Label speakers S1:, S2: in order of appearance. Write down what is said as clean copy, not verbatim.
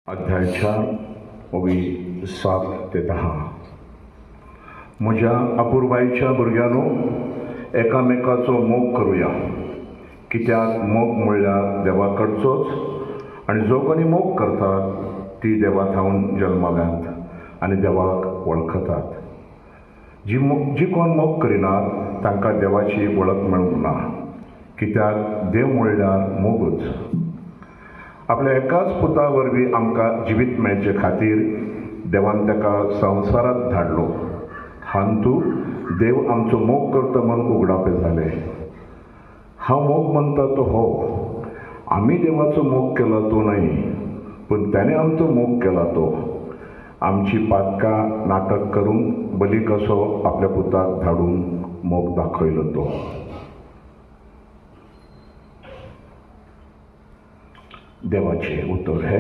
S1: अध्याय 4 ओवी 7 ते 10. म्हज्या अपुरबायेच्या भुरग्यांनो, एकामेकाचो मोग करुया, कित्याक मोग म्हणल्यार देवा कडचोच आनी जो कोणी मोग करतात ती देवा थावन जल्माल्यांत आनी देवाक वळखतात. जी कोण मोग करिनात तांकां देवाची वळख मेळूंक ना, कित्याक देव म्हणल्यार मोगूच. आपल्या एकाच पुता वरवीं आमकां जिवीत मेळचे खातीर देवान ताका संवसारांत धाडलो. हांतू देव आमचो मोग करता म्हूण उगडापे जाले. हांव मोग म्हणटा तो हो, आमी देवाचो मोग केला तो न्हय, पूण ताणें आमचो मोग केला तो. आमची पातकां नाटक करून बली कसो आपल्या पुताक धाडून मोग दाखयलो तो. देवाचे उतर हे.